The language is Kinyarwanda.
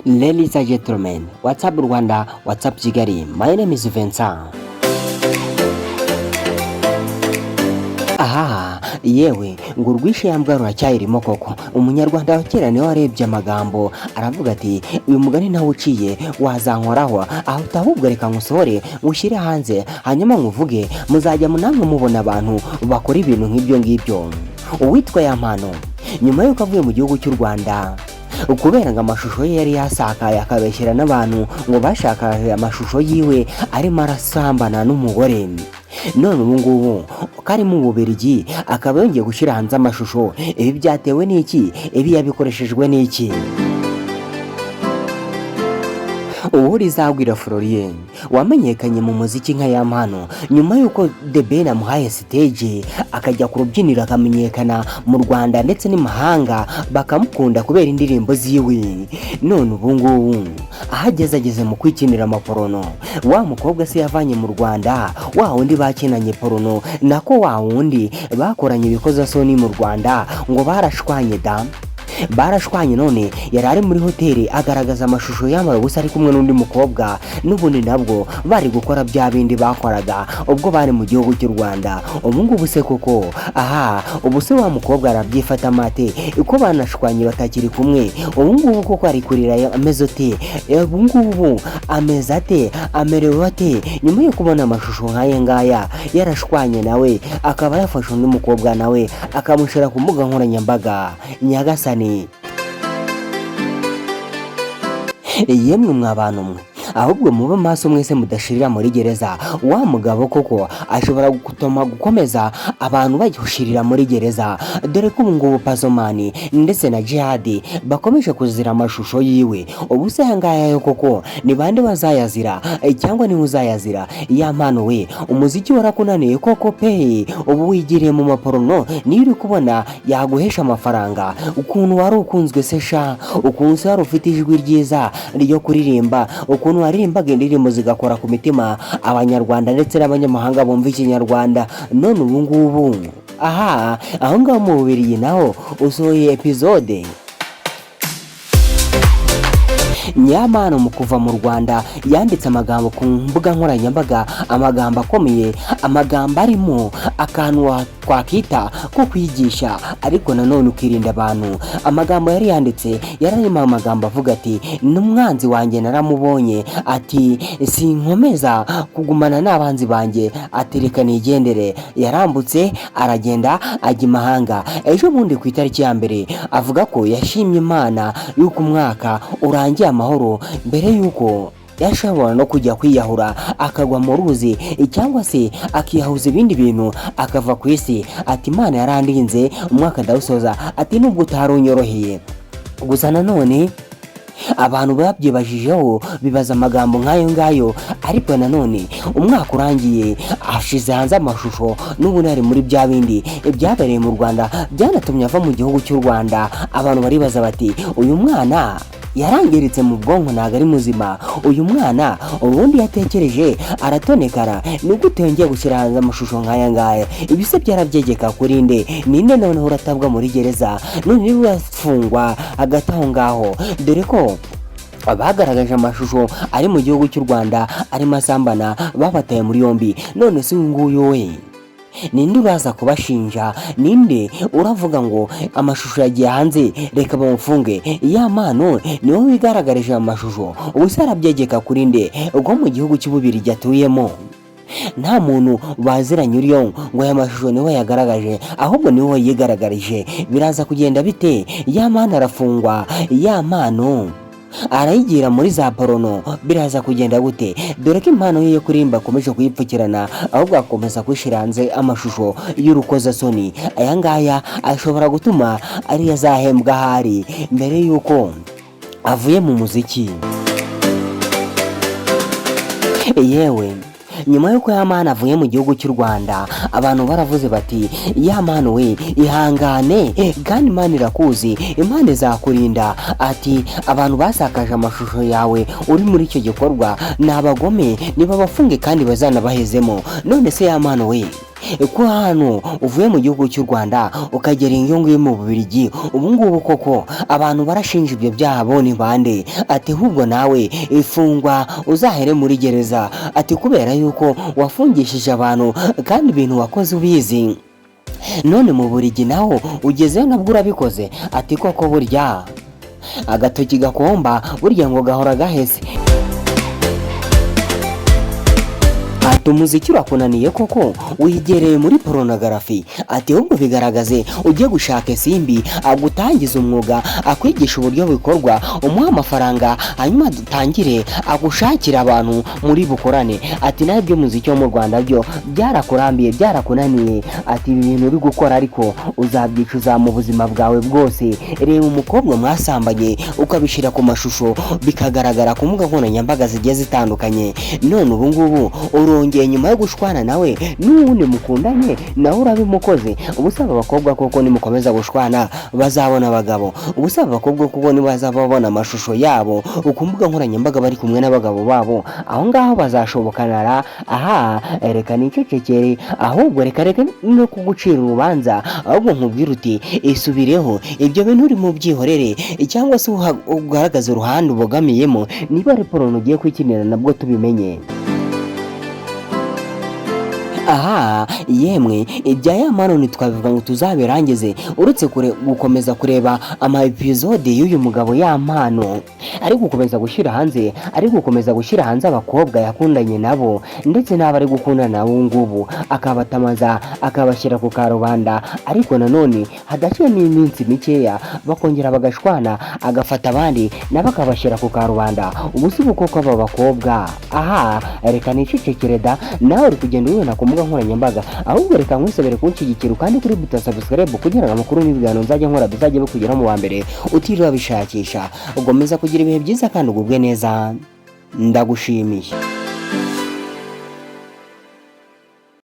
Ladies and gentlemen, what's up Rwanda, what's up Kigali, my name is Vincent. Aha, yewe ngo urwishe yambwa ruracyayirimo koko. Umunyarwanda wa kera niwe warebye amagambo aravuga ati uyu mugani nawe uciye wazankoraho, aho utahubwo reka ngusohore mushyire hanze, hanyuma nkuvuge muzajya munamwe mubona abantu bakora ibintu nk'ibyo ngibyo. Uwitwa Yampano nyuma yuko avuye mu gihugu cy'u Rwanda kubera ngo amashusho ye yari yasakaye akabeshyira n'abantu ngo bashakaje amashusho yiwe arimo arasambana n'umugore, none ubu ngubu kari mu Bubiligi akaba yongeye gushyira hanze amashusho. Ibi byatewe n'iki? Ibi yabikoreshejwe n'iki? Uwurizagwira Florien wamenyekanye mu muziki nka Yampano nyuma yuko The Ben amuhaye stage akajya ku rubyiniro akamenyekana mu Rwanda ndetse n'imahanga bakamukunda kubera indirimbo ziwe. None ubu ngubu ahageze mu kwikinira amaporono, wa mukobwa se yavanye mu Rwanda, wa wundi bakinanye porono nako wa wundi bakoranye ibikozasoni mu Rwanda ngo barashwanye da. Barashwanye none yari ari muri hoteli agaragaza amashusho yambaye ubusa ari kumwe n'undi mukobwa, n'ubundi nabwo bari gukora bya bindi bakoraga ubwo bari mu gihugu cy'u Rwanda. Ubu ngubu se koko ubu se wa mukobwa arabyifata mate uko banashwanye batakiri kumwe? Ubu ngubu koko ari kurira ameze ate? Ubu ngubu ameze ate? Amerewe ate nyuma yo kubona amashusho nk'aya ngaya yarashwanye nawe akaba yafashe undi mukobwa nawe akamushira ku mbuga nkoranyambaga? Nyagasani, yemwe mwabantu mwe, ahubwo mube maso mwese mudashirira muri gereza. Wa mugabo koko ashobora gutuma gukomeza abantu bagushirira muri gereza, dore ko ngubu Pazomani ndetse na Jihad bakomeje kuzira amashusho yiwe. Ubu se ngaya yo koko ni bande bazayazira cyangwa ni uzayazira? Yampano we, umuziki warakunaniye koko pe, ubu wigiriye mu maporono niyo uri kubona yaguhesha amafaranga. Ukuntu wari ukunzwe se sha, ukuntu wari ufite ijwi ryiza ryo kuririmba, ukuntu waririmbaga indirimbo zigakora ku mitima abanyarwanda ndetse n'abanyamahanga bumva ikinyarwanda. None ubu ngubu aho ngaho mu Bubiligi naho usohoye episode. Nyamano mu kuva mu Rwanda yanditse amagambo ku mbuga nkoranyambaga, amagambo akomeye, amagambo arimo akantu twakita ko kwigisha ariko nanone ukirinda abantu. Amagambo yari yanditse yararimo amagambo avuga ati n'umwanzi wanjye naramubonye, ati sinkomeza kugumana n'abanzi banjye, atereka nigendere. Yarambutse aragenda ajya imahanga. Ejo bundi ku itariki ya mbere avuga ko yashimye Imana yuko umwaka urangiye amahoro, mbere yuko yashobora no kujya kwiyahura akagwa mu ruzi cyangwa se akiyahuza ibindi bintu akava ku isi. Ati Imana yarandinze umwaka ndawusoza, ati nubwo utarunyoroheye. Gusa nanone abantu babyibajijeho bibaza amagambo nk'ayo ngayo, ariko nanone umwaka urangiye ashize hanze amashusho n'ubu nari muri bya bindi byabereye mu Rwanda byanatumye ava mu gihugu cy'u Rwanda. Abantu baribaza bati uyu mwana yarangiritse mu bwonko, ntago ari muzima. Uyu mwana ubundi yatekereje aratonekara, ni gute yongeye gushyira hanze amashusho nk'aya ngaya? Ibi se byarabyegeka kuri nde? Ninde noneho uratabwa muri gereza none niba urafungwa hagati aho ngaho? Dore ko abagaragaje amashusho ari mu gihugu cy'u Rwanda arimo Asambana babataye muri yombi. None se nguyu we ninde uraza kubashinja? Ninde uravuga ngo amashusho yagiye hanze reka bamufunge? Yampano niwe wigaragarije amashusho, ubu se arabyegeka kuri nde? Ubwo mu gihugu cy'Ububiligi atuyemo nta muntu baziranye uriyo ngo aya mashusho niwe yagaragaje, ahubwo niwe yigaragarije. Biraza kugenda bite? Yampano arafungwa? Yampano arayigira muri za porono? Biraza kugenda gute? Dore ko impano ye yo kurimba akomeje kuyipfukirana, ahubwo akomeza kwishira hanze amashusho y'urukozasoni. Aya ngaya ashobora gutuma ari yazahembwa hari mbere yuko avuye mu muziki. Yewe nyuma yuko Yampano avuye mu gihugu cy'u Rwanda, abantu baravuze bati Yampano we ihangane kandi Imana irakuzi, Imana izakurinda. Ati abantu basakaje amashusho yawe uri muri icyo gikorwa ni abagome, niba bafunge kandi bazanabahezemo. None se Yampano we ko hano uvuye mu gihugu cy'u Rwanda ukagera Yongeye mu Bubiligi, ubu ngubu koko abantu barashinja ibyo byaha bo ni bande? Ati ahubwo nawe ifungwa uzahere muri gereza, ati kubera yuko wafungishije abantu kandi ibintu wakoze ubizi, none mu Bubiligi naho ugezeyo nabwo urabikoze. Ati koko burya agatoki gakomba burya ngo gahora gahese. Ati umuziki urakunaniye koko wigereye muri pornography, ati ahubwo bigaragaze ujye gushaka simbi agutangiza umwuga, akwigisha uburyo bikorwa, umuha amafaranga, hanyuma dutangire agushakira abantu muri bukorane. Ati nawe byo muziki wo mu Rwanda byo byarakurambiye byarakunaniye, ati ibi bintu uri gukora ariko uzabyicuza mu buzima bwawe bwose. Reba umukobwa mwasambanye ukabishira ku mashusho bikagaragara ku mbuga nkoranyambaga zigiye zitandukanye, none ubu ngubu urongeye nyuma yo gushwana nawe n'uwundi mukundanye nawe urabimukoze. Ubusaba abakobwa koko nimukomeza gushwana bazabona abagabo, ubusaba abakobwa koko nibazababona amashusho yabo ku mbuga nkoranyambaga bari kumwe n'abagabo babo, aho ngaho bazashobokanara. Aha reka nicecekere, ahubwo reka no kugucira urubanza, ahubwo nkubwira uti isubireho ibyo bintu uri mu byihorere, cyangwa se ugaragaza uruhande ubogamiyemo, niba ari porno ugiye kwikinira nabwo tubimenye. Aha yemwe ibya yamano ntitwabivuga ngo tuzabirangize, uretse gukomeza kureba ama episode y'uyu mugabo Yampano ari gukomeza gushyira hanze abakobwa yakundanye nabo ndetse n'abari gukundana nabo ngubu, akabatamaza akabashyira ku karubanda, ariko nanone hadashira n'iminsi mikeya bakongera bagashwana, agafata abandi nabo akabashyira ku karubanda. Ubusibu koko aba bakobwa. Aha reka nicecekere da, nawe uri kugenda ubibona ku mbuga nkoranyambaga, ahubwo reka nkwisabire kunshyigikira kandi kuri buto subscribe kugira ngo amakuru n'ibiganiro nzajya nkora bizajye bikugera mu wa mbere utiriwe bishakisha. Ugomeza kugira ibihe byiza kandi ugubwe neza, ndagushimiye.